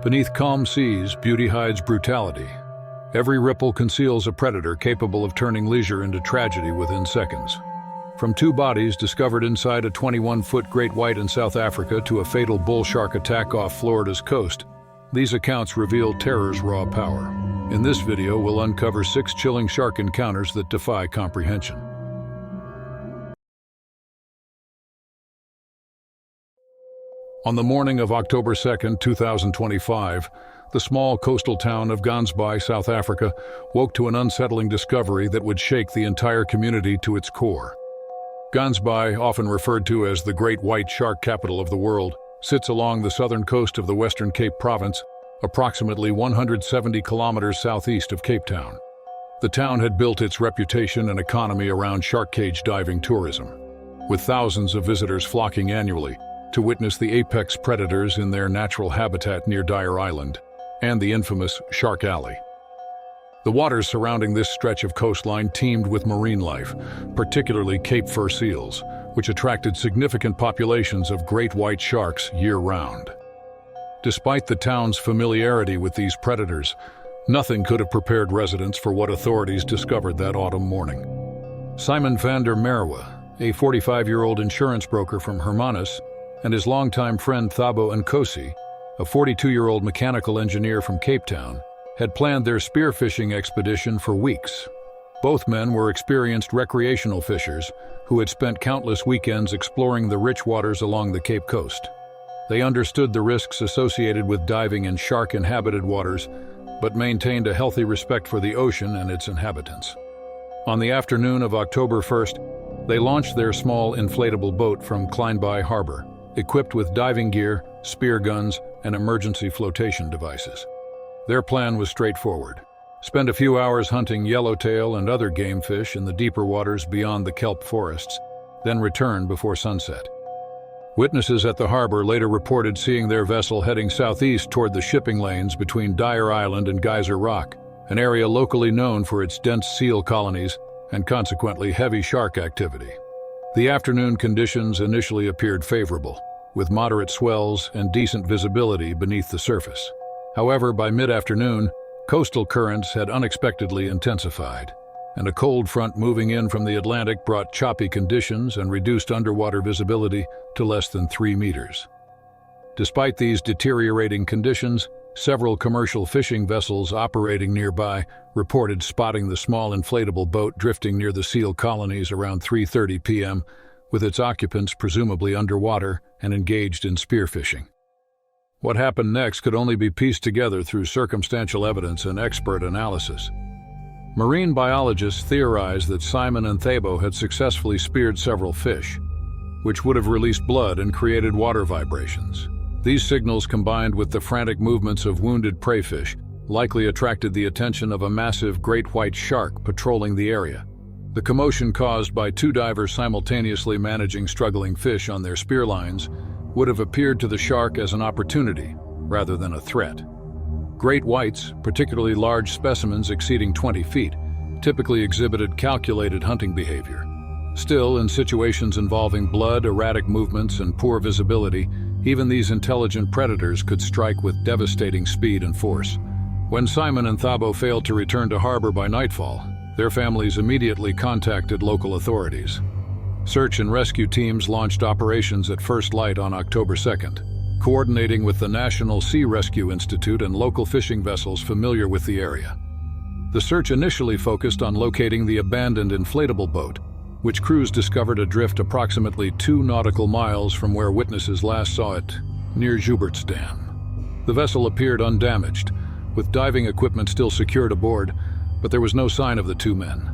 Beneath calm seas, beauty hides brutality. Every ripple conceals a predator capable of turning leisure into tragedy within seconds. From two bodies discovered inside a 21-foot great white in South Africa to a fatal bull shark attack off Florida's coast, these accounts reveal terror's raw power. In this video, we'll uncover 6 chilling shark encounters that defy comprehension. On the morning of October 2, 2025, the small coastal town of Gansbaai, South Africa, woke to an unsettling discovery that would shake the entire community to its core. Gansbaai, often referred to as the Great White Shark Capital of the world, sits along the southern coast of the Western Cape Province, approximately 170 kilometers southeast of Cape Town. The town had built its reputation and economy around shark cage diving tourism, with thousands of visitors flocking annually to witness the apex predators in their natural habitat near Dyer Island and the infamous Shark Alley. The waters surrounding this stretch of coastline teemed with marine life, particularly Cape fur seals, which attracted significant populations of great white sharks year-round. Despite the town's familiarity with these predators, nothing could have prepared residents for what authorities discovered that autumn morning. Simon van der Merwe, a 45-year-old insurance broker from Hermanus, and his longtime friend Thabo Nkosi, a 42-year-old mechanical engineer from Cape Town, had planned their spearfishing expedition for weeks. Both men were experienced recreational fishers who had spent countless weekends exploring the rich waters along the Cape Coast. They understood the risks associated with diving in shark-inhabited waters, but maintained a healthy respect for the ocean and its inhabitants. On the afternoon of October 1st, they launched their small inflatable boat from Kleinbaai Harbor, equipped with diving gear, spear guns, and emergency flotation devices. Their plan was straightforward: spend a few hours hunting yellowtail and other game fish in the deeper waters beyond the kelp forests, then return before sunset. Witnesses at the harbor later reported seeing their vessel heading southeast toward the shipping lanes between Dyer Island and Geyser Rock, an area locally known for its dense seal colonies and consequently heavy shark activity. The afternoon conditions initially appeared favorable, with moderate swells and decent visibility beneath the surface. However, by mid-afternoon, coastal currents had unexpectedly intensified, and a cold front moving in from the Atlantic brought choppy conditions and reduced underwater visibility to less than 3 meters. Despite these deteriorating conditions, several commercial fishing vessels operating nearby reported spotting the small inflatable boat drifting near the seal colonies around 3:30 p.m., with its occupants presumably underwater and engaged in spearfishing. What happened next could only be pieced together through circumstantial evidence and expert analysis. Marine biologists theorized that Simon and Thabo had successfully speared several fish, which would have released blood and created water vibrations. These signals, combined with the frantic movements of wounded prey fish, likely attracted the attention of a massive great white shark patrolling the area. The commotion caused by 2 divers simultaneously managing struggling fish on their spear lines would have appeared to the shark as an opportunity rather than a threat. Great whites, particularly large specimens exceeding 20 feet, typically exhibited calculated hunting behavior. Still, in situations involving blood, erratic movements, and poor visibility, even these intelligent predators could strike with devastating speed and force. When Simon and Thabo failed to return to harbor by nightfall, their families immediately contacted local authorities. Search and rescue teams launched operations at first light on October 2nd, coordinating with the National Sea Rescue Institute and local fishing vessels familiar with the area. The search initially focused on locating the abandoned inflatable boat, which crews discovered adrift approximately 2 nautical miles from where witnesses last saw it, near Jubertsdam. The vessel appeared undamaged, with diving equipment still secured aboard, but there was no sign of the 2 men.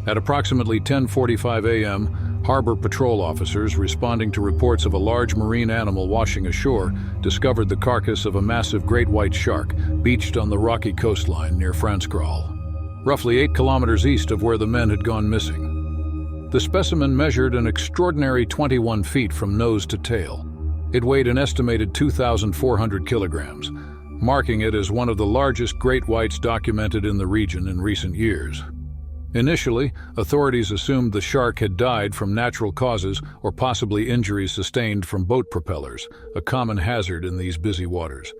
At approximately 10:45 a.m., harbor patrol officers responding to reports of a large marine animal washing ashore discovered the carcass of a massive great white shark beached on the rocky coastline near Franskraal, roughly 8 kilometers east of where the men had gone missing. The specimen measured an extraordinary 21 feet from nose to tail. It weighed an estimated 2,400 kilograms, marking it as one of the largest great whites documented in the region in recent years. Initially, authorities assumed the shark had died from natural causes or possibly injuries sustained from boat propellers, a common hazard in these busy waters.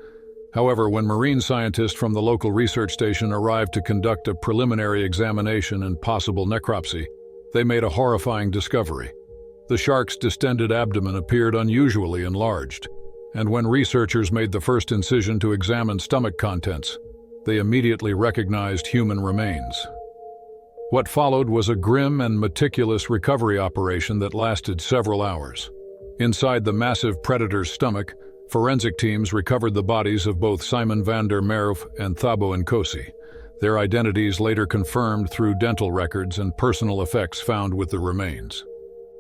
However, when marine scientists from the local research station arrived to conduct a preliminary examination and possible necropsy, they made a horrifying discovery. The shark's distended abdomen appeared unusually enlarged, and when researchers made the first incision to examine stomach contents, they immediately recognized human remains. What followed was a grim and meticulous recovery operation that lasted several hours. Inside the massive predator's stomach, forensic teams recovered the bodies of both Simon van der Merwe and Thabo Nkosi, their identities later confirmed through dental records and personal effects found with the remains.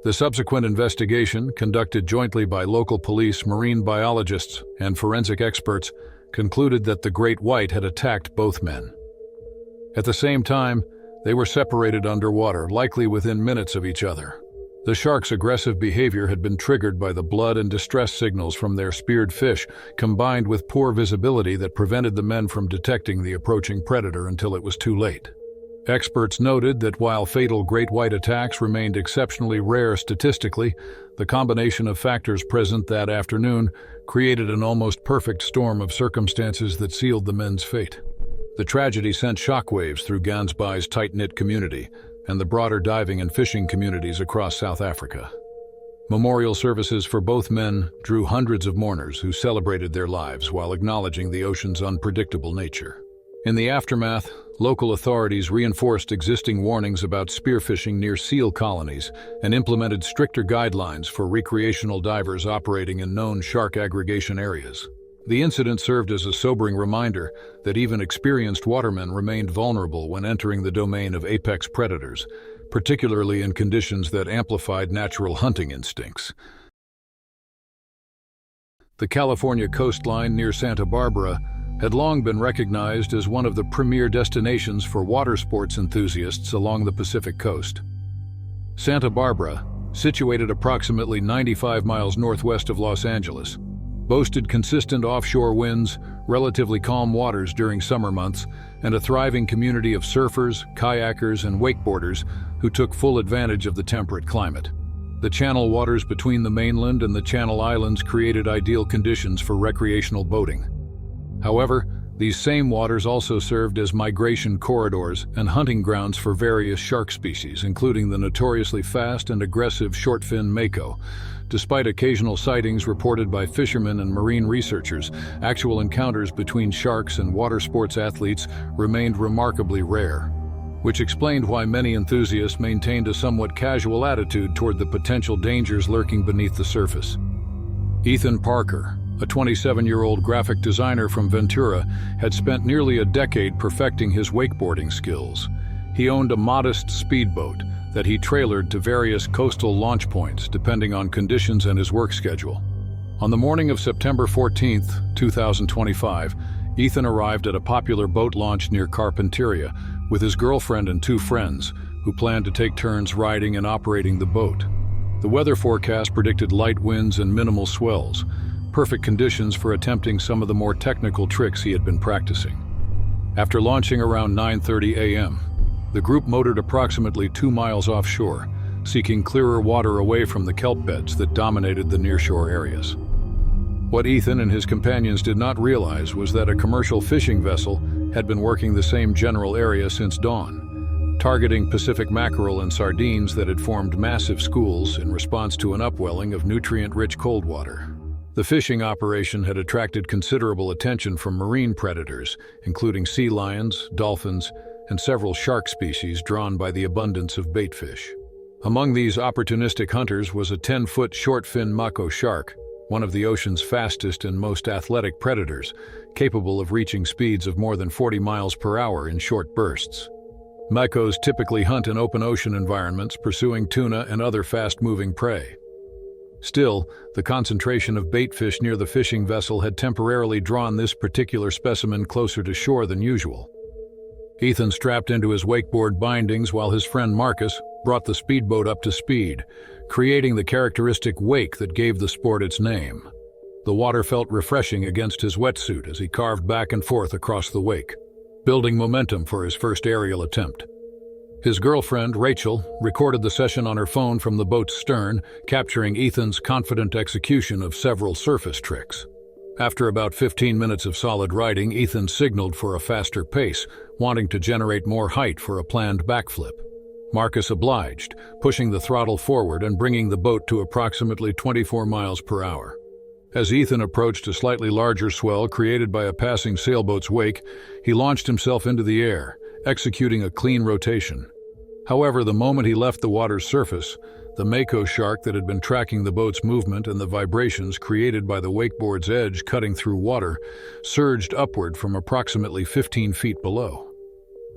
The subsequent investigation, conducted jointly by local police, marine biologists, and forensic experts, concluded that the great white had attacked both men. At the same time, they were separated underwater, likely within minutes of each other. The shark's aggressive behavior had been triggered by the blood and distress signals from their speared fish, combined with poor visibility that prevented the men from detecting the approaching predator until it was too late. Experts noted that while fatal great white attacks remained exceptionally rare statistically, the combination of factors present that afternoon created an almost perfect storm of circumstances that sealed the men's fate. The tragedy sent shockwaves through Gansbai's tight-knit community and the broader diving and fishing communities across South Africa. Memorial services for both men drew hundreds of mourners who celebrated their lives while acknowledging the ocean's unpredictable nature. In the aftermath, local authorities reinforced existing warnings about spearfishing near seal colonies and implemented stricter guidelines for recreational divers operating in known shark aggregation areas. The incident served as a sobering reminder that even experienced watermen remained vulnerable when entering the domain of apex predators, particularly in conditions that amplified natural hunting instincts. The California coastline near Santa Barbara had long been recognized as one of the premier destinations for water sports enthusiasts along the Pacific coast. Santa Barbara, situated approximately 95 miles northwest of Los Angeles, boasted consistent offshore winds, relatively calm waters during summer months, and a thriving community of surfers, kayakers, and wakeboarders who took full advantage of the temperate climate. The channel waters between the mainland and the Channel Islands created ideal conditions for recreational boating. However, these same waters also served as migration corridors and hunting grounds for various shark species, including the notoriously fast and aggressive shortfin mako. Despite occasional sightings reported by fishermen and marine researchers, actual encounters between sharks and water sports athletes remained remarkably rare, which explained why many enthusiasts maintained a somewhat casual attitude toward the potential dangers lurking beneath the surface. Ethan Parker, a 27-year-old graphic designer from Ventura, had spent nearly a decade perfecting his wakeboarding skills. He owned a modest speedboat that he trailered to various coastal launch points depending on conditions and his work schedule. On the morning of September 14, 2025, Ethan arrived at a popular boat launch near Carpinteria with his girlfriend and two friends, who planned to take turns riding and operating the boat. The weather forecast predicted light winds and minimal swells, perfect conditions for attempting some of the more technical tricks he had been practicing. After launching around 9:30 a.m., the group motored approximately 2 miles offshore, seeking clearer water away from the kelp beds that dominated the nearshore areas. What Ethan and his companions did not realize was that a commercial fishing vessel had been working the same general area since dawn, targeting Pacific mackerel and sardines that had formed massive schools in response to an upwelling of nutrient-rich cold water. The fishing operation had attracted considerable attention from marine predators, including sea lions, dolphins, and several shark species drawn by the abundance of baitfish. Among these opportunistic hunters was a 10-foot shortfin mako shark, one of the ocean's fastest and most athletic predators, capable of reaching speeds of more than 40 miles per hour in short bursts. Makos typically hunt in open ocean environments, pursuing tuna and other fast-moving prey. Still, the concentration of baitfish near the fishing vessel had temporarily drawn this particular specimen closer to shore than usual. Ethan strapped into his wakeboard bindings while his friend Marcus brought the speedboat up to speed, creating the characteristic wake that gave the sport its name. The water felt refreshing against his wetsuit as he carved back and forth across the wake, building momentum for his first aerial attempt. His girlfriend, Rachel, recorded the session on her phone from the boat's stern, capturing Ethan's confident execution of several surface tricks. After about 15 minutes of solid riding, Ethan signaled for a faster pace, wanting to generate more height for a planned backflip. Marcus obliged, pushing the throttle forward and bringing the boat to approximately 24 miles per hour. As Ethan approached a slightly larger swell created by a passing sailboat's wake, he launched himself into the air, executing a clean rotation. However, the moment he left the water's surface, the mako shark that had been tracking the boat's movement and the vibrations created by the wakeboard's edge cutting through water surged upward from approximately 15 feet below.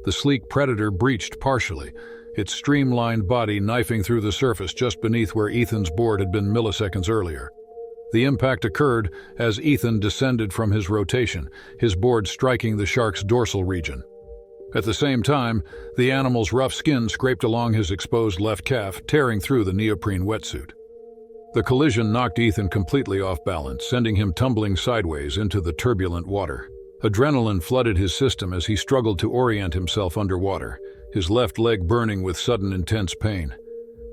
The sleek predator breached partially, its streamlined body knifing through the surface just beneath where Ethan's board had been milliseconds earlier. The impact occurred as Ethan descended from his rotation, his board striking the shark's dorsal region. At the same time, the animal's rough skin scraped along his exposed left calf, tearing through the neoprene wetsuit. The collision knocked Ethan completely off balance, sending him tumbling sideways into the turbulent water. Adrenaline flooded his system as he struggled to orient himself underwater, his left leg burning with sudden intense pain.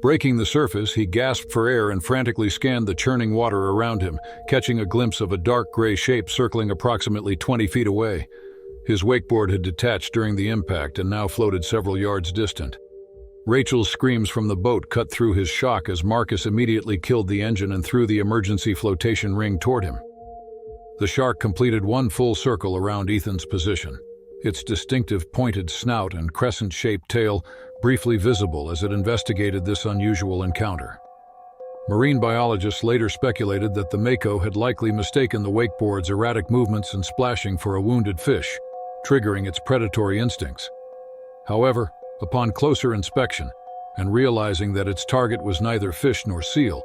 Breaking the surface, he gasped for air and frantically scanned the churning water around him, catching a glimpse of a dark gray shape circling approximately 20 feet away. His wakeboard had detached during the impact and now floated several yards distant. Rachel's screams from the boat cut through his shock as Marcus immediately killed the engine and threw the emergency flotation ring toward him. The shark completed one full circle around Ethan's position, its distinctive pointed snout and crescent-shaped tail briefly visible as it investigated this unusual encounter. Marine biologists later speculated that the mako had likely mistaken the wakeboard's erratic movements and splashing for a wounded fish, triggering its predatory instincts. However, upon closer inspection, and realizing that its target was neither fish nor seal,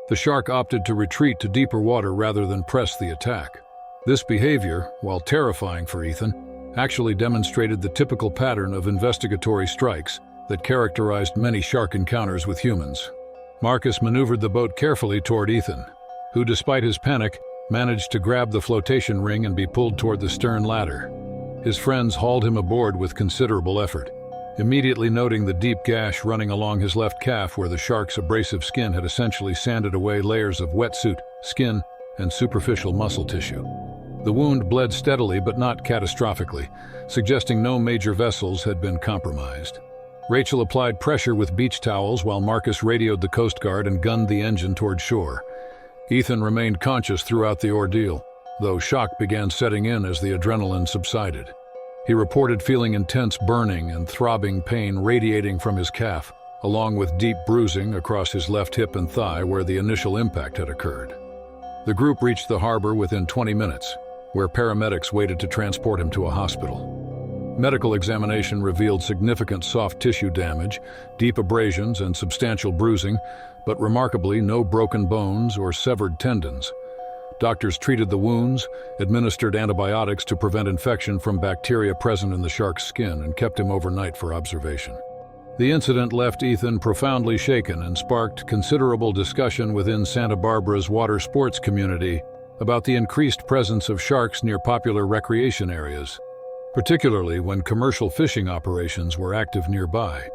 the shark opted to retreat to deeper water rather than press the attack. This behavior, while terrifying for Ethan, actually demonstrated the typical pattern of investigatory strikes that characterized many shark encounters with humans. Marcus maneuvered the boat carefully toward Ethan, who, despite his panic, managed to grab the flotation ring and be pulled toward the stern ladder. His friends hauled him aboard with considerable effort, immediately noting the deep gash running along his left calf where the shark's abrasive skin had essentially sanded away layers of wetsuit, skin, and superficial muscle tissue. The wound bled steadily but not catastrophically, suggesting no major vessels had been compromised. Rachel applied pressure with beach towels while Marcus radioed the Coast Guard and gunned the engine toward shore. Ethan remained conscious throughout the ordeal, though shock began setting in as the adrenaline subsided. He reported feeling intense burning and throbbing pain radiating from his calf, along with deep bruising across his left hip and thigh where the initial impact had occurred. The group reached the harbor within 20 minutes, where paramedics waited to transport him to a hospital. Medical examination revealed significant soft tissue damage, deep abrasions, and substantial bruising, but remarkably no broken bones or severed tendons. Doctors treated the wounds, administered antibiotics to prevent infection from bacteria present in the shark's skin, and kept him overnight for observation. The incident left Ethan profoundly shaken and sparked considerable discussion within Santa Barbara's water sports community about the increased presence of sharks near popular recreation areas, particularly when commercial fishing operations were active nearby.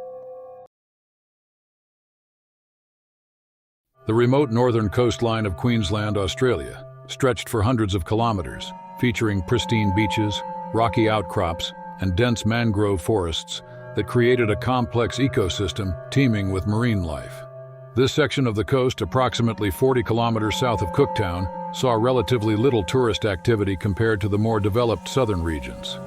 The remote northern coastline of Queensland, Australia, stretched for hundreds of kilometers, featuring pristine beaches, rocky outcrops, and dense mangrove forests that created a complex ecosystem teeming with marine life. This section of the coast, approximately 40 kilometers south of Cooktown, saw relatively little tourist activity compared to the more developed southern regions.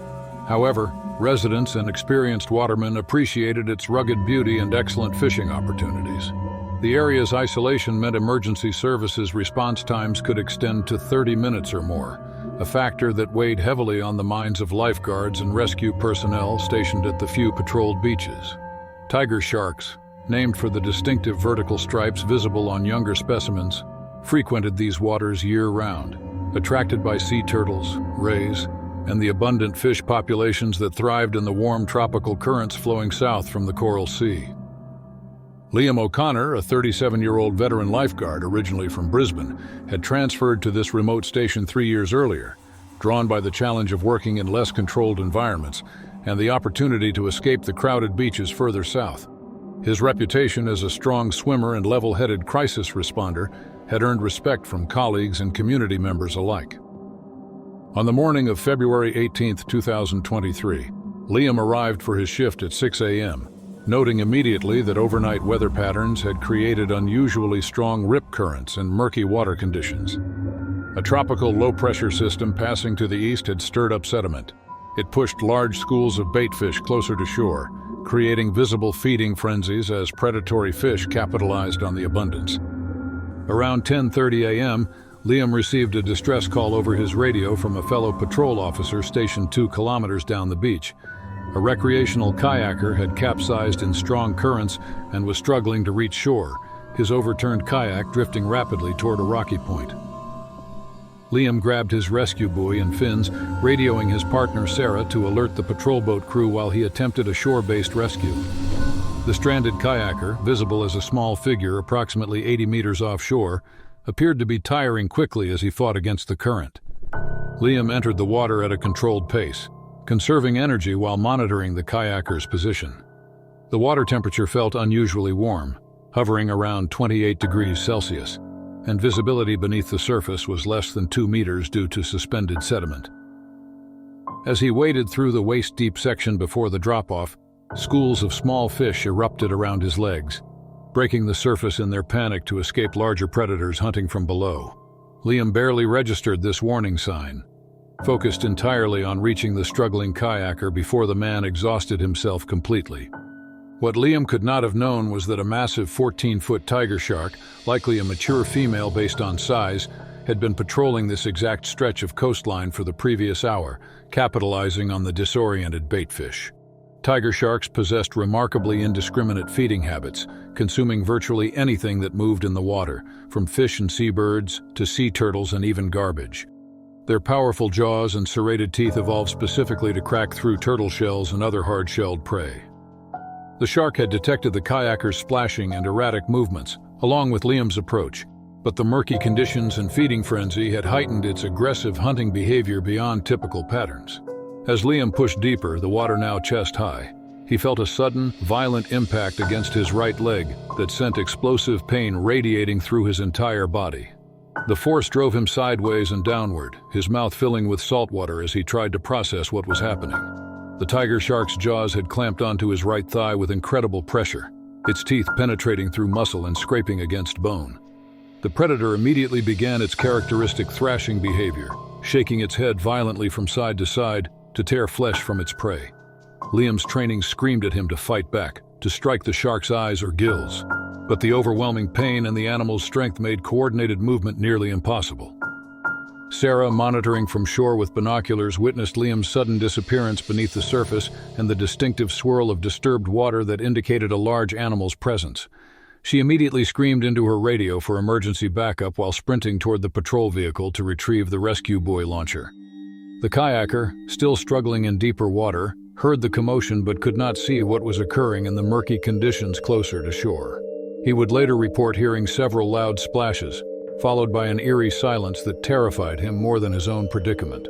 However, residents and experienced watermen appreciated its rugged beauty and excellent fishing opportunities. The area's isolation meant emergency services response times could extend to 30 minutes or more, a factor that weighed heavily on the minds of lifeguards and rescue personnel stationed at the few patrolled beaches. Tiger sharks, named for the distinctive vertical stripes visible on younger specimens, frequented these waters year-round, attracted by sea turtles, rays, and the abundant fish populations that thrived in the warm tropical currents flowing south from the Coral Sea. Liam O'Connor, a 37-year-old veteran lifeguard originally from Brisbane, had transferred to this remote station 3 years earlier, drawn by the challenge of working in less controlled environments and the opportunity to escape the crowded beaches further south. His reputation as a strong swimmer and level-headed crisis responder had earned respect from colleagues and community members alike. On the morning of February 18, 2023, Liam arrived for his shift at 6 a.m., noting immediately that overnight weather patterns had created unusually strong rip currents and murky water conditions. A tropical low-pressure system passing to the east had stirred up sediment. It pushed large schools of baitfish closer to shore, creating visible feeding frenzies as predatory fish capitalized on the abundance. Around 10:30 a.m., Liam received a distress call over his radio from a fellow patrol officer stationed 2 kilometers down the beach. A recreational kayaker had capsized in strong currents and was struggling to reach shore, his overturned kayak drifting rapidly toward a rocky point. Liam grabbed his rescue buoy and fins, radioing his partner Sarah to alert the patrol boat crew while he attempted a shore-based rescue. The stranded kayaker, visible as a small figure approximately 80 meters offshore, appeared to be tiring quickly as he fought against the current. Liam entered the water at a controlled pace, conserving energy while monitoring the kayaker's position. The water temperature felt unusually warm, hovering around 28 degrees Celsius, and visibility beneath the surface was less than 2 meters due to suspended sediment. As he waded through the waist-deep section before the drop-off, schools of small fish erupted around his legs, breaking the surface in their panic to escape larger predators hunting from below. Liam barely registered this warning sign, focused entirely on reaching the struggling kayaker before the man exhausted himself completely. What Liam could not have known was that a massive 14-foot tiger shark, likely a mature female based on size, had been patrolling this exact stretch of coastline for the previous hour, capitalizing on the disoriented baitfish. Tiger sharks possessed remarkably indiscriminate feeding habits, consuming virtually anything that moved in the water, from fish and seabirds to sea turtles and even garbage. Their powerful jaws and serrated teeth evolved specifically to crack through turtle shells and other hard-shelled prey. The shark had detected the kayaker's splashing and erratic movements, along with Liam's approach, but the murky conditions and feeding frenzy had heightened its aggressive hunting behavior beyond typical patterns. As Liam pushed deeper, the water now chest-high, he felt a sudden, violent impact against his right leg that sent explosive pain radiating through his entire body. The force drove him sideways and downward, his mouth filling with salt water as he tried to process what was happening. The tiger shark's jaws had clamped onto his right thigh with incredible pressure, its teeth penetrating through muscle and scraping against bone. The predator immediately began its characteristic thrashing behavior, shaking its head violently from side to side to tear flesh from its prey. Liam's training screamed at him to fight back, to strike the shark's eyes or gills, but the overwhelming pain and the animal's strength made coordinated movement nearly impossible. Sarah, monitoring from shore with binoculars, witnessed Liam's sudden disappearance beneath the surface and the distinctive swirl of disturbed water that indicated a large animal's presence. She immediately screamed into her radio for emergency backup while sprinting toward the patrol vehicle to retrieve the rescue buoy launcher. The kayaker, still struggling in deeper water, heard the commotion but could not see what was occurring in the murky conditions closer to shore. He would later report hearing several loud splashes, followed by an eerie silence that terrified him more than his own predicament.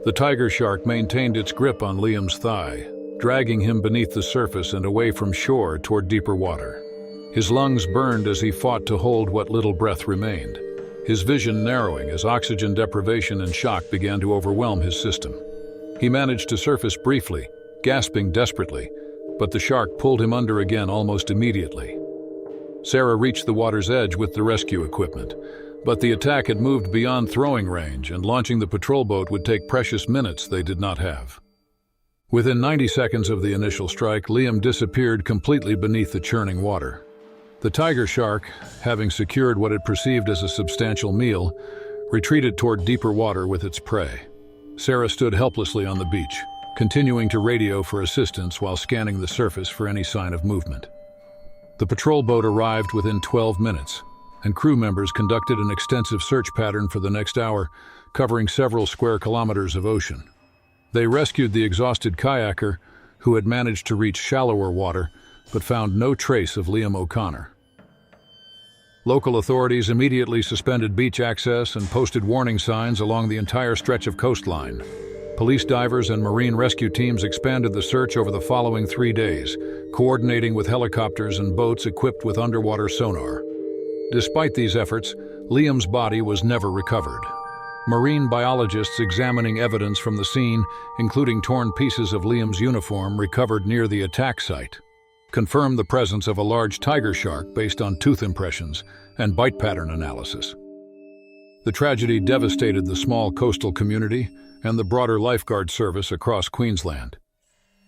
The tiger shark maintained its grip on Liam's thigh, dragging him beneath the surface and away from shore toward deeper water. His lungs burned as he fought to hold what little breath remained, his vision narrowing as oxygen deprivation and shock began to overwhelm his system. He managed to surface briefly, gasping desperately, but the shark pulled him under again almost immediately. Sarah reached the water's edge with the rescue equipment, but the attack had moved beyond throwing range, and launching the patrol boat would take precious minutes they did not have. Within 90 seconds of the initial strike, Liam disappeared completely beneath the churning water. The tiger shark, having secured what it perceived as a substantial meal, retreated toward deeper water with its prey. Sarah stood helplessly on the beach, continuing to radio for assistance while scanning the surface for any sign of movement. The patrol boat arrived within 12 minutes, and crew members conducted an extensive search pattern for the next hour, covering several square kilometers of ocean. They rescued the exhausted kayaker, who had managed to reach shallower water, but found no trace of Liam O'Connor. Local authorities immediately suspended beach access and posted warning signs along the entire stretch of coastline. Police divers and marine rescue teams expanded the search over the following 3 days, coordinating with helicopters and boats equipped with underwater sonar. Despite these efforts, Liam's body was never recovered. Marine biologists examining evidence from the scene, including torn pieces of Liam's uniform recovered near the attack site, confirmed the presence of a large tiger shark based on tooth impressions and bite pattern analysis. The tragedy devastated the small coastal community and the broader lifeguard service across Queensland.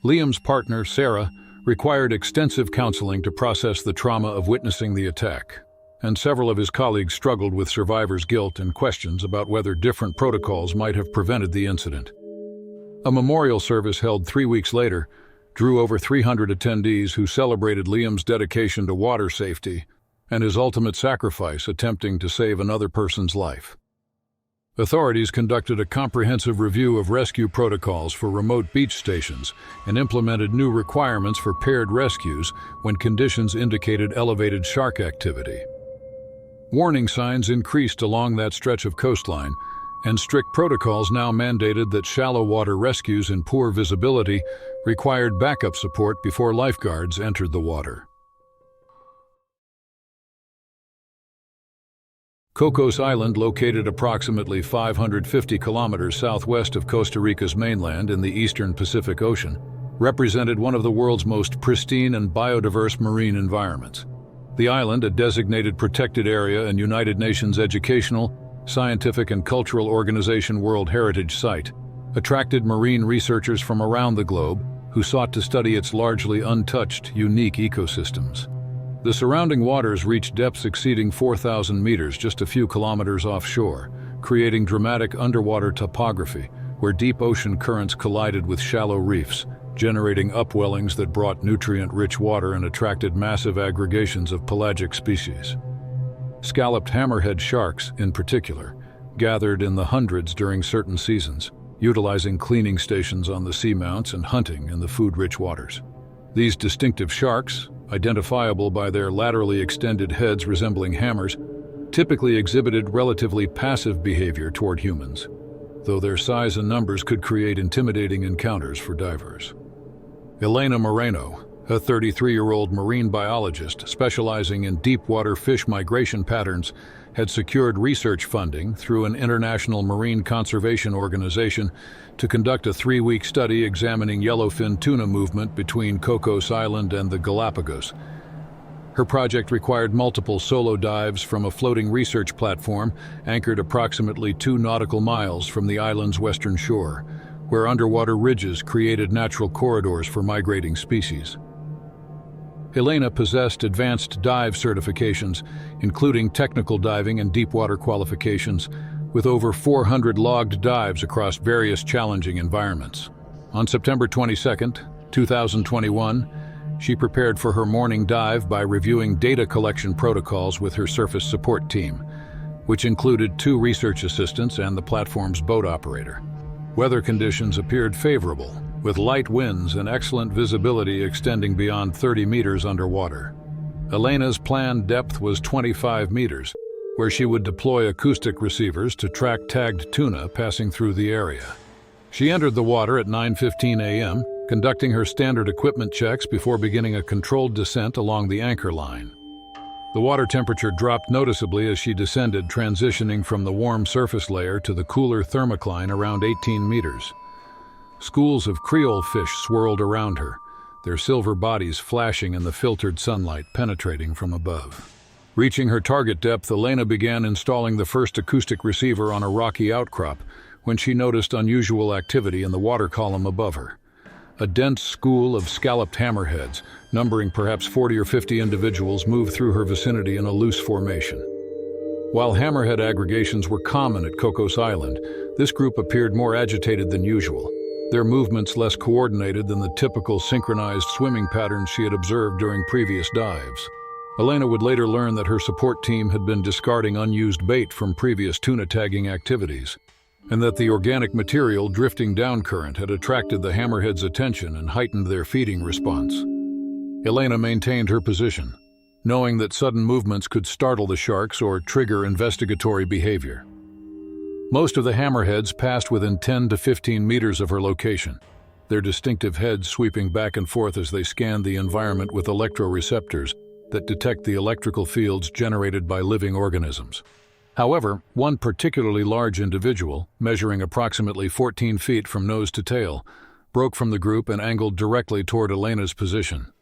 Liam's partner, Sarah, required extensive counseling to process the trauma of witnessing the attack, and several of his colleagues struggled with survivors' guilt and questions about whether different protocols might have prevented the incident. A memorial service held 3 weeks later drew over 300 attendees who celebrated Liam's dedication to water safety and his ultimate sacrifice attempting to save another person's life. Authorities conducted a comprehensive review of rescue protocols for remote beach stations and implemented new requirements for paired rescues when conditions indicated elevated shark activity. Warning signs increased along that stretch of coastline, and strict protocols now mandated that shallow water rescues in poor visibility required backup support before lifeguards entered the water. Cocos Island, located approximately 550 kilometers southwest of Costa Rica's mainland in the eastern Pacific Ocean, represented one of the world's most pristine and biodiverse marine environments. The island, a designated protected area and United Nations Educational, Scientific and Cultural Organization World Heritage Site, attracted marine researchers from around the globe who sought to study its largely untouched, unique ecosystems. The surrounding waters reached depths exceeding 4,000 meters just a few kilometers offshore, creating dramatic underwater topography where deep ocean currents collided with shallow reefs, generating upwellings that brought nutrient-rich water and attracted massive aggregations of pelagic species. Scalloped hammerhead sharks, in particular, gathered in the hundreds during certain seasons, utilizing cleaning stations on the seamounts and hunting in the food-rich waters. These distinctive sharks, identifiable by their laterally extended heads resembling hammers, typically exhibited relatively passive behavior toward humans, though their size and numbers could create intimidating encounters for divers. Elena Moreno, a 33-year-old marine biologist specializing in deep-water fish migration patterns, had secured research funding through an international marine conservation organization to conduct a 3-week study examining yellowfin tuna movement between Cocos Island and the Galapagos. Her project required multiple solo dives from a floating research platform anchored approximately 2 nautical miles from the island's western shore, where underwater ridges created natural corridors for migrating species. Elena possessed advanced dive certifications, including technical diving and deepwater qualifications, with over 400 logged dives across various challenging environments. On September 22, 2021, she prepared for her morning dive by reviewing data collection protocols with her surface support team, which included 2 research assistants and the platform's boat operator. Weather conditions appeared favorable, with light winds and excellent visibility extending beyond 30 meters underwater. Elena's planned depth was 25 meters, where she would deploy acoustic receivers to track tagged tuna passing through the area. She entered the water at 9:15 a.m., conducting her standard equipment checks before beginning a controlled descent along the anchor line. The water temperature dropped noticeably as she descended, transitioning from the warm surface layer to the cooler thermocline around 18 meters. Schools of Creole fish swirled around her, their silver bodies flashing in the filtered sunlight penetrating from above. Reaching her target depth, Elena began installing the first acoustic receiver on a rocky outcrop when she noticed unusual activity in the water column above her. A dense school of scalloped hammerheads, numbering perhaps 40 or 50 individuals, moved through her vicinity in a loose formation. While hammerhead aggregations were common at Cocos Island, this group appeared more agitated than usual, their movements less coordinated than the typical synchronized swimming patterns she had observed during previous dives. Elena would later learn that her support team had been discarding unused bait from previous tuna tagging activities, and that the organic material drifting down current had attracted the hammerheads' attention and heightened their feeding response. Elena maintained her position, knowing that sudden movements could startle the sharks or trigger investigatory behavior. Most of the hammerheads passed within 10 to 15 meters of her location, their distinctive heads sweeping back and forth as they scanned the environment with electroreceptors that detect the electrical fields generated by living organisms. However, one particularly large individual, measuring approximately 14 feet from nose to tail, broke from the group and angled directly toward Elena's position.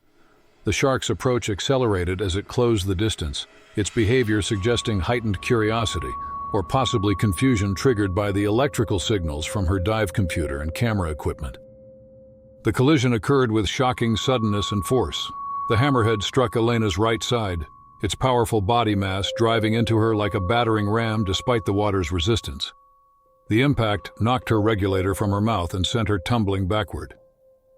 The shark's approach accelerated as it closed the distance, its behavior suggesting heightened curiosity, or possibly confusion triggered by the electrical signals from her dive computer and camera equipment. The collision occurred with shocking suddenness and force. The hammerhead struck Elena's right side, its powerful body mass driving into her like a battering ram despite the water's resistance. The impact knocked her regulator from her mouth and sent her tumbling backward.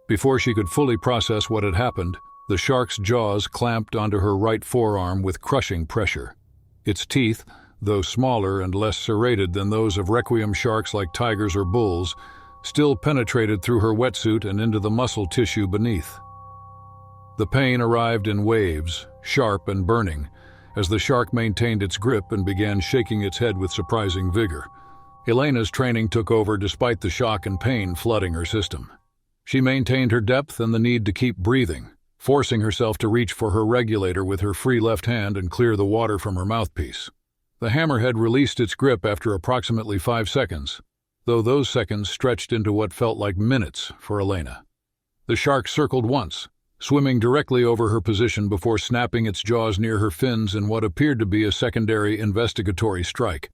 Before she could fully process what had happened, the shark's jaws clamped onto her right forearm with crushing pressure. Its teeth, though smaller and less serrated than those of requiem sharks like tigers or bulls, still penetrated through her wetsuit and into the muscle tissue beneath. The pain arrived in waves, sharp and burning, as the shark maintained its grip and began shaking its head with surprising vigor. Elena's training took over despite the shock and pain flooding her system. She maintained her depth and the need to keep breathing, forcing herself to reach for her regulator with her free left hand and clear the water from her mouthpiece. The hammerhead released its grip after approximately 5 seconds, though those seconds stretched into what felt like minutes for Elena. The shark circled once, swimming directly over her position before snapping its jaws near her fins in what appeared to be a secondary investigatory strike.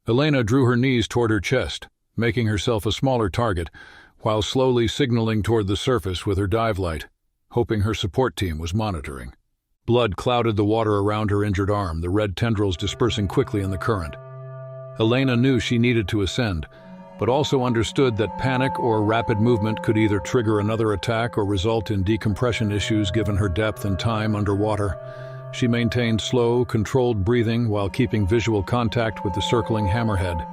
Elena drew her knees toward her chest, making herself a smaller target, while slowly signaling toward the surface with her dive light, hoping her support team was monitoring. Blood clouded the water around her injured arm, the red tendrils dispersing quickly in the current. Elena knew she needed to ascend, but also understood that panic or rapid movement could either trigger another attack or result in decompression issues given her depth and time underwater. She maintained slow, controlled breathing while keeping visual contact with the circling hammerhead.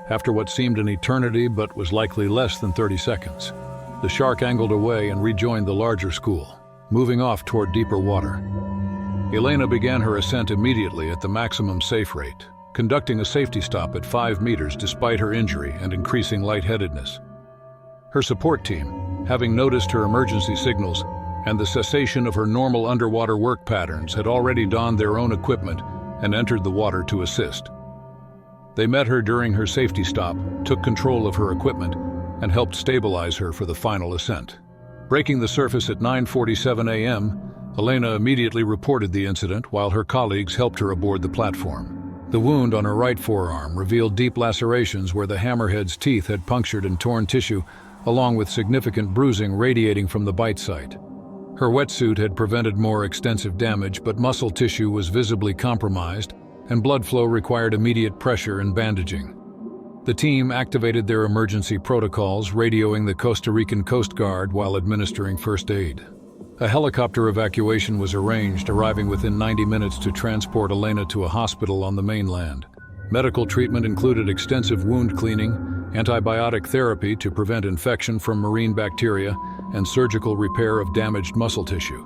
After what seemed an eternity but was likely less than 30 seconds, the shark angled away and rejoined the larger school, moving off toward deeper water. Elena began her ascent immediately at the maximum safe rate, conducting a safety stop at 5 meters despite her injury and increasing lightheadedness. Her support team, having noticed her emergency signals and the cessation of her normal underwater work patterns, had already donned their own equipment and entered the water to assist. They met her during her safety stop, took control of her equipment, and helped stabilize her for the final ascent. Breaking the surface at 9:47 a.m., Elena immediately reported the incident while her colleagues helped her aboard the platform. The wound on her right forearm revealed deep lacerations where the hammerhead's teeth had punctured and torn tissue, along with significant bruising radiating from the bite site. Her wetsuit had prevented more extensive damage, but muscle tissue was visibly compromised, and blood flow required immediate pressure and bandaging. The team activated their emergency protocols, radioing the Costa Rican Coast Guard while administering first aid. A helicopter evacuation was arranged, arriving within 90 minutes to transport Elena to a hospital on the mainland. Medical treatment included extensive wound cleaning, antibiotic therapy to prevent infection from marine bacteria, and surgical repair of damaged muscle tissue.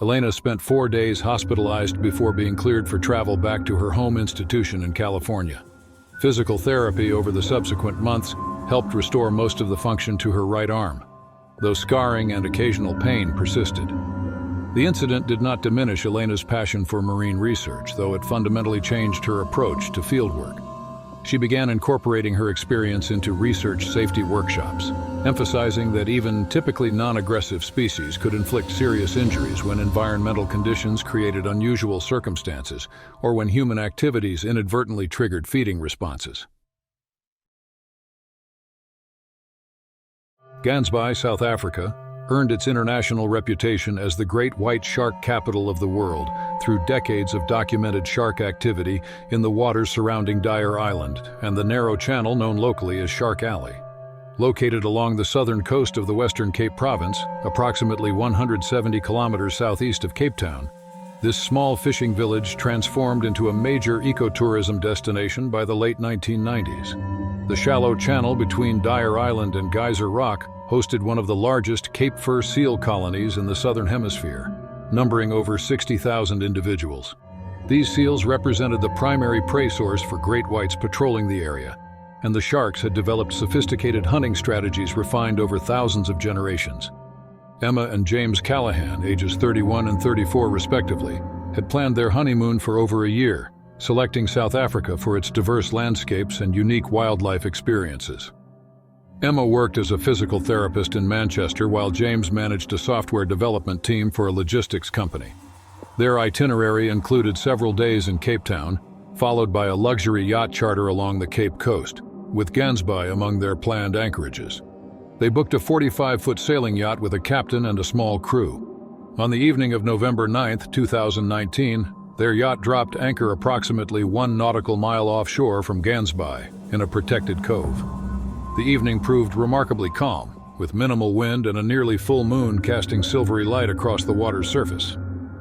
Elena spent 4 days hospitalized before being cleared for travel back to her home institution in California. Physical therapy over the subsequent months helped restore most of the function to her right arm, though scarring and occasional pain persisted. The incident did not diminish Elena's passion for marine research, though it fundamentally changed her approach to fieldwork. She began incorporating her experience into research safety workshops, emphasizing that even typically non-aggressive species could inflict serious injuries when environmental conditions created unusual circumstances or when human activities inadvertently triggered feeding responses. Gansby, South Africa, earned its international reputation as the great white shark capital of the world through decades of documented shark activity in the waters surrounding Dyer Island and the narrow channel known locally as Shark Alley. Located along the southern coast of the Western Cape Province, approximately 170 kilometers southeast of Cape Town, this small fishing village transformed into a major ecotourism destination by the late 1990s. The shallow channel between Dyer Island and Geyser Rock hosted one of the largest Cape fur seal colonies in the southern hemisphere, numbering over 60,000 individuals. These seals represented the primary prey source for great whites patrolling the area, and the sharks had developed sophisticated hunting strategies refined over thousands of generations. Emma and James Callahan, ages 31 and 34 respectively, had planned their honeymoon for over a year, selecting South Africa for its diverse landscapes and unique wildlife experiences. Emma worked as a physical therapist in Manchester while James managed a software development team for a logistics company. Their itinerary included several days in Cape Town, followed by a luxury yacht charter along the Cape Coast, with Gansby among their planned anchorages. They booked a 45-foot sailing yacht with a captain and a small crew. On the evening of November 9, 2019, their yacht dropped anchor approximately 1 nautical mile offshore from Gansby, in a protected cove. The evening proved remarkably calm, with minimal wind and a nearly full moon casting silvery light across the water's surface.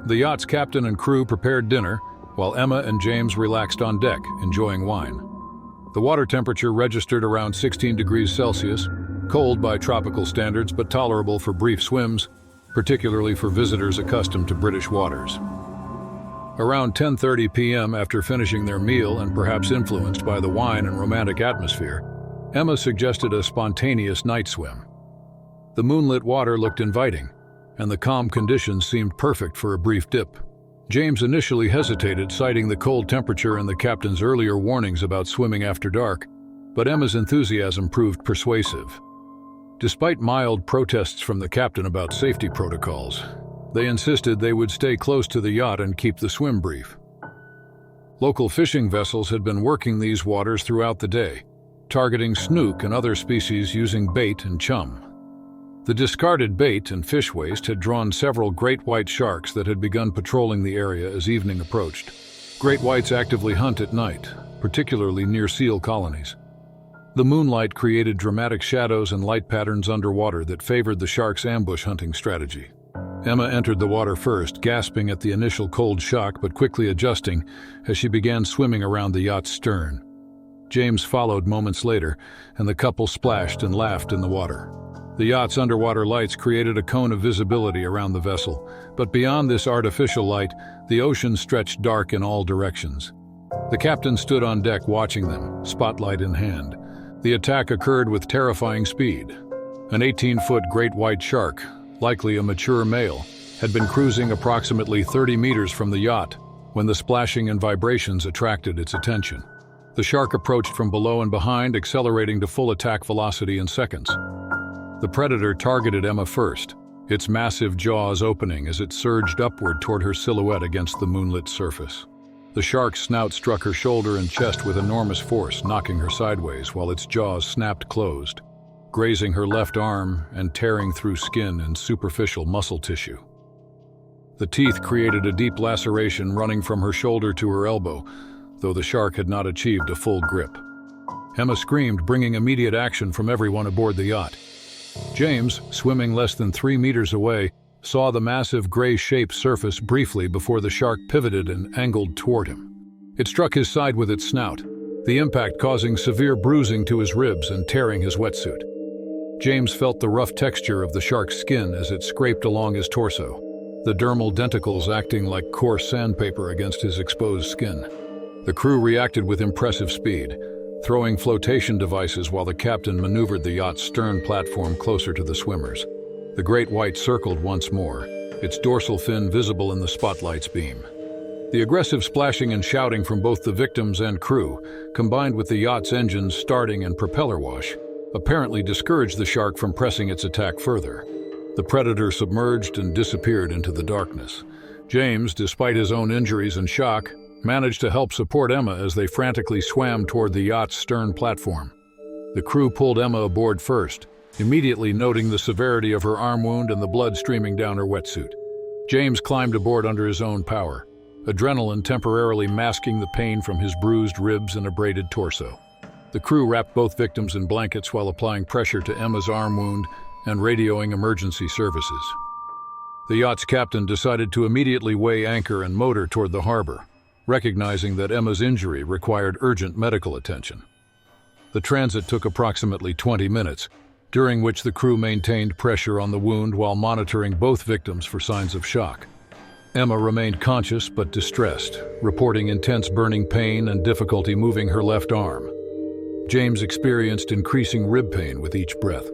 The yacht's captain and crew prepared dinner, while Emma and James relaxed on deck, enjoying wine. The water temperature registered around 16 degrees Celsius, cold by tropical standards but tolerable for brief swims, particularly for visitors accustomed to British waters. Around 10:30 p.m., after finishing their meal and perhaps influenced by the wine and romantic atmosphere, Emma suggested a spontaneous night swim. The moonlit water looked inviting, and the calm conditions seemed perfect for a brief dip. James initially hesitated, citing the cold temperature and the captain's earlier warnings about swimming after dark, but Emma's enthusiasm proved persuasive. Despite mild protests from the captain about safety protocols, they insisted they would stay close to the yacht and keep the swim brief. Local fishing vessels had been working these waters throughout the day, targeting snook and other species using bait and chum. The discarded bait and fish waste had drawn several great white sharks that had begun patrolling the area as evening approached. Great whites actively hunt at night, particularly near seal colonies. The moonlight created dramatic shadows and light patterns underwater that favored the sharks' ambush hunting strategy. Emma entered the water first, gasping at the initial cold shock but quickly adjusting as she began swimming around the yacht's stern. James followed moments later, and the couple splashed and laughed in the water. The yacht's underwater lights created a cone of visibility around the vessel, but beyond this artificial light, the ocean stretched dark in all directions. The captain stood on deck watching them, spotlight in hand. The attack occurred with terrifying speed. An 18-foot great white shark, likely a mature male, had been cruising approximately 30 meters from the yacht when the splashing and vibrations attracted its attention. The shark approached from below and behind, accelerating to full attack velocity in seconds. The predator targeted Emma first, its massive jaws opening as it surged upward toward her silhouette against the moonlit surface. The shark's snout struck her shoulder and chest with enormous force, knocking her sideways while its jaws snapped closed, grazing her left arm and tearing through skin and superficial muscle tissue. The teeth created a deep laceration running from her shoulder to her elbow, though the shark had not achieved a full grip. Emma screamed, bringing immediate action from everyone aboard the yacht. James, swimming less than 3 meters away, saw the massive gray shape surface briefly before the shark pivoted and angled toward him. It struck his side with its snout, the impact causing severe bruising to his ribs and tearing his wetsuit. James felt the rough texture of the shark's skin as it scraped along his torso, the dermal denticles acting like coarse sandpaper against his exposed skin. The crew reacted with impressive speed, throwing flotation devices while the captain maneuvered the yacht's stern platform closer to the swimmers. The great white circled once more, its dorsal fin visible in the spotlight's beam. The aggressive splashing and shouting from both the victims and crew, combined with the yacht's engines starting and propeller wash, apparently discouraged the shark from pressing its attack further. The predator submerged and disappeared into the darkness. James, despite his own injuries and shock, managed to help support Emma as they frantically swam toward the yacht's stern platform. The crew pulled Emma aboard first, immediately noting the severity of her arm wound and the blood streaming down her wetsuit. James climbed aboard under his own power, adrenaline temporarily masking the pain from his bruised ribs and abraded torso. The crew wrapped both victims in blankets while applying pressure to Emma's arm wound and radioing emergency services. The yacht's captain decided to immediately weigh anchor and motor toward the harbor, recognizing that Emma's injury required urgent medical attention. The transit took approximately 20 minutes, during which the crew maintained pressure on the wound while monitoring both victims for signs of shock. Emma remained conscious but distressed, reporting intense burning pain and difficulty moving her left arm. James experienced increasing rib pain with each breath.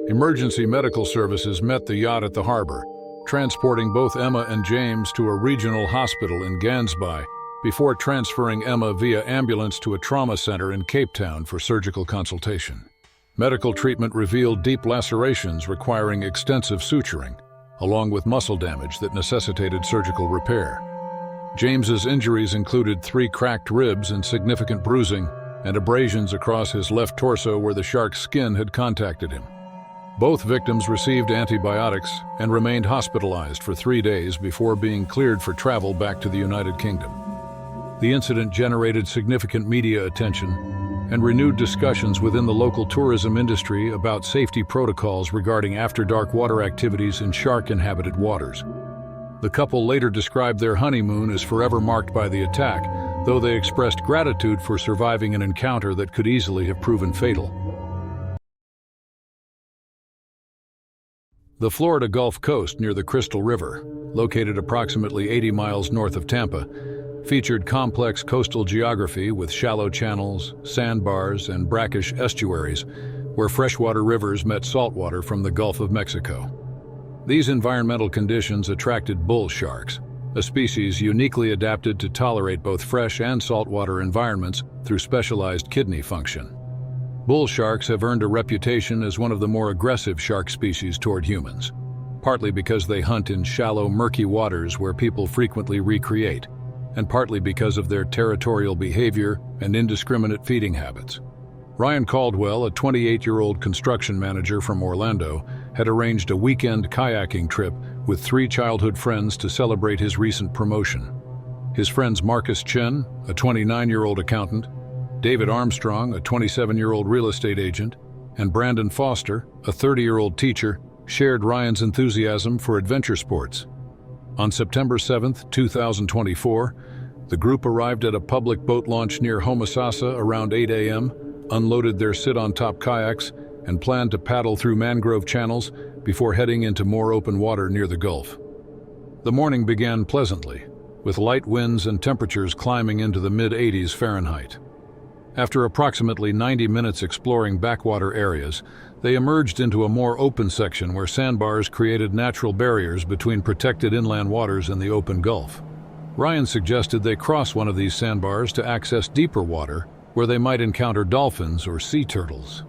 Emergency medical services met the yacht at the harbor, transporting both Emma and James to a regional hospital in Gansby, before transferring Emma via ambulance to a trauma center in Cape Town for surgical consultation. Medical treatment revealed deep lacerations requiring extensive suturing, along with muscle damage that necessitated surgical repair. James's injuries included 3 cracked ribs and significant bruising, and abrasions across his left torso where the shark's skin had contacted him. Both victims received antibiotics and remained hospitalized for 3 days before being cleared for travel back to the United Kingdom. The incident generated significant media attention and renewed discussions within the local tourism industry about safety protocols regarding after-dark water activities in shark-inhabited waters. The couple later described their honeymoon as forever marked by the attack, though they expressed gratitude for surviving an encounter that could easily have proven fatal. The Florida Gulf Coast near the Crystal River, located approximately 80 miles north of Tampa, featured complex coastal geography with shallow channels, sandbars, and brackish estuaries where freshwater rivers met saltwater from the Gulf of Mexico. These environmental conditions attracted bull sharks, a species uniquely adapted to tolerate both fresh and saltwater environments through specialized kidney function. Bull sharks have earned a reputation as one of the more aggressive shark species toward humans, partly because they hunt in shallow, murky waters where people frequently recreate, and partly because of their territorial behavior and indiscriminate feeding habits. Ryan Caldwell, a 28-year-old construction manager from Orlando, had arranged a weekend kayaking trip with 3 childhood friends to celebrate his recent promotion. His friends Marcus Chen, a 29-year-old accountant, David Armstrong, a 27-year-old real estate agent, and Brandon Foster, a 30-year-old teacher, shared Ryan's enthusiasm for adventure sports. On September 7, 2024, the group arrived at a public boat launch near Homosassa around 8 a.m., unloaded their sit-on-top kayaks, and planned to paddle through mangrove channels before heading into more open water near the Gulf. The morning began pleasantly, with light winds and temperatures climbing into the mid-80s Fahrenheit. After approximately 90 minutes exploring backwater areas, they emerged into a more open section where sandbars created natural barriers between protected inland waters and the open Gulf. Ryan suggested they cross one of these sandbars to access deeper water where they might encounter dolphins or sea turtles.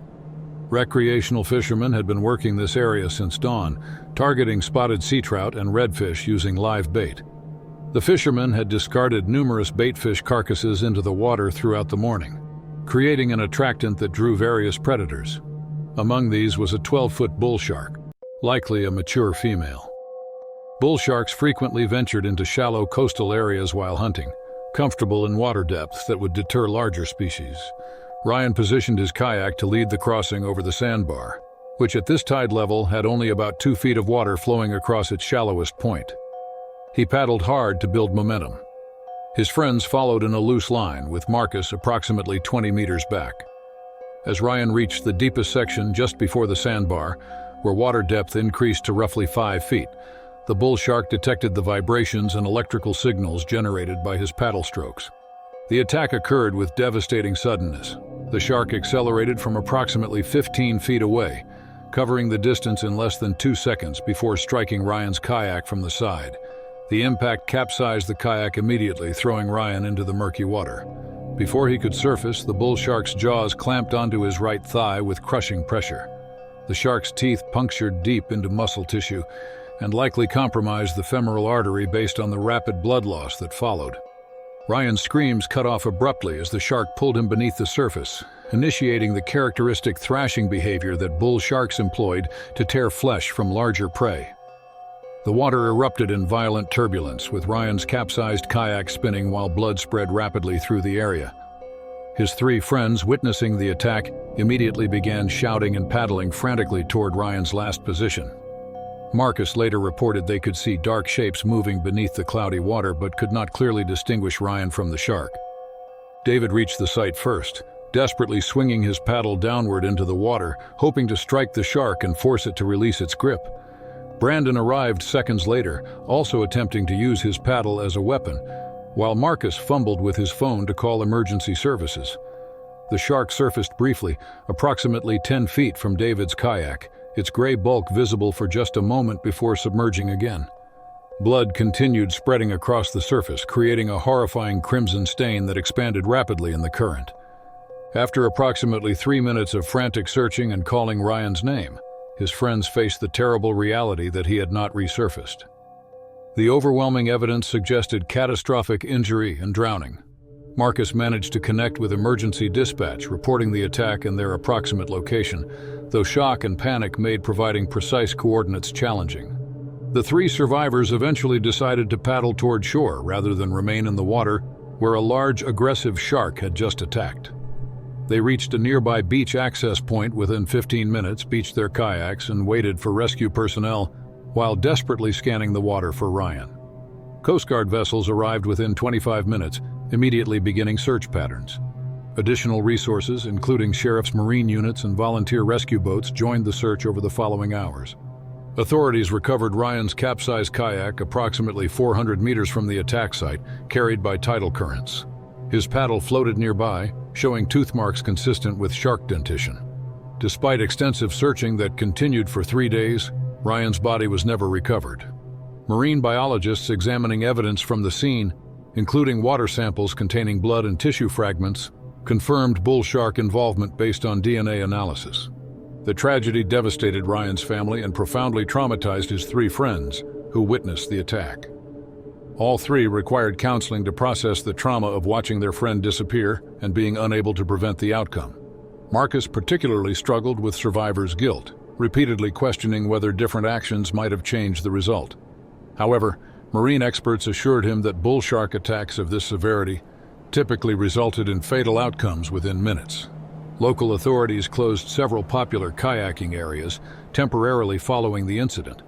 Recreational fishermen had been working this area since dawn, targeting spotted sea trout and redfish using live bait. The fishermen had discarded numerous baitfish carcasses into the water throughout the morning, creating an attractant that drew various predators. Among these was a 12-foot bull shark, likely a mature female. Bull sharks frequently ventured into shallow coastal areas while hunting, comfortable in water depths that would deter larger species. Ryan positioned his kayak to lead the crossing over the sandbar, which at this tide level had only about 2 feet of water flowing across its shallowest point. He paddled hard to build momentum. His friends followed in a loose line, with Marcus approximately 20 meters back. As Ryan reached the deepest section just before the sandbar, where water depth increased to roughly 5 feet, the bull shark detected the vibrations and electrical signals generated by his paddle strokes. The attack occurred with devastating suddenness. The shark accelerated from approximately 15 feet away, covering the distance in less than 2 seconds before striking Ryan's kayak from the side. The impact capsized the kayak immediately, throwing Ryan into the murky water. Before he could surface, the bull shark's jaws clamped onto his right thigh with crushing pressure. The shark's teeth punctured deep into muscle tissue and likely compromised the femoral artery based on the rapid blood loss that followed. Ryan's screams cut off abruptly as the shark pulled him beneath the surface, initiating the characteristic thrashing behavior that bull sharks employed to tear flesh from larger prey. The water erupted in violent turbulence, with Ryan's capsized kayak spinning while blood spread rapidly through the area. His 3 friends, witnessing the attack, immediately began shouting and paddling frantically toward Ryan's last position. Marcus later reported they could see dark shapes moving beneath the cloudy water but could not clearly distinguish Ryan from the shark. David reached the site first, desperately swinging his paddle downward into the water, hoping to strike the shark and force it to release its grip. Brandon arrived seconds later, also attempting to use his paddle as a weapon, while Marcus fumbled with his phone to call emergency services. The shark surfaced briefly, approximately 10 feet from David's kayak, its gray bulk visible for just a moment before submerging again. Blood continued spreading across the surface, creating a horrifying crimson stain that expanded rapidly in the current. After approximately 3 minutes of frantic searching and calling Ryan's name, his friends faced the terrible reality that he had not resurfaced. The overwhelming evidence suggested catastrophic injury and drowning. Marcus managed to connect with emergency dispatch, reporting the attack and their approximate location, though shock and panic made providing precise coordinates challenging. The 3 survivors eventually decided to paddle toward shore rather than remain in the water, where a large, aggressive shark had just attacked. They reached a nearby beach access point within 15 minutes, beached their kayaks, and waited for rescue personnel while desperately scanning the water for Ryan. Coast Guard vessels arrived within 25 minutes, immediately beginning search patterns. Additional resources, including sheriff's marine units and volunteer rescue boats, joined the search over the following hours. Authorities recovered Ryan's capsized kayak approximately 400 meters from the attack site, carried by tidal currents. His paddle floated nearby, showing tooth marks consistent with shark dentition. Despite extensive searching that continued for 3 days, Ryan's body was never recovered. Marine biologists examining evidence from the scene, including water samples containing blood and tissue fragments, confirmed bull shark involvement based on DNA analysis. The tragedy devastated Ryan's family and profoundly traumatized his 3 friends who witnessed the attack. All 3 required counseling to process the trauma of watching their friend disappear and being unable to prevent the outcome. Marcus particularly struggled with survivor's guilt, repeatedly questioning whether different actions might have changed the result. However, marine experts assured him that bull shark attacks of this severity typically resulted in fatal outcomes within minutes. Local authorities closed several popular kayaking areas temporarily following the incident.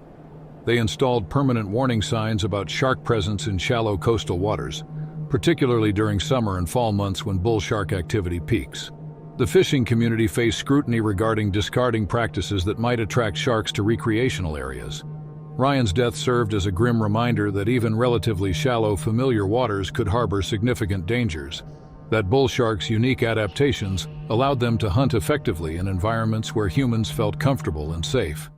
They installed permanent warning signs about shark presence in shallow coastal waters, particularly during summer and fall months when bull shark activity peaks. The fishing community faced scrutiny regarding discarding practices that might attract sharks to recreational areas. Ryan's death served as a grim reminder that even relatively shallow, familiar waters could harbor significant dangers, that bull sharks' unique adaptations allowed them to hunt effectively in environments where humans felt comfortable and safe.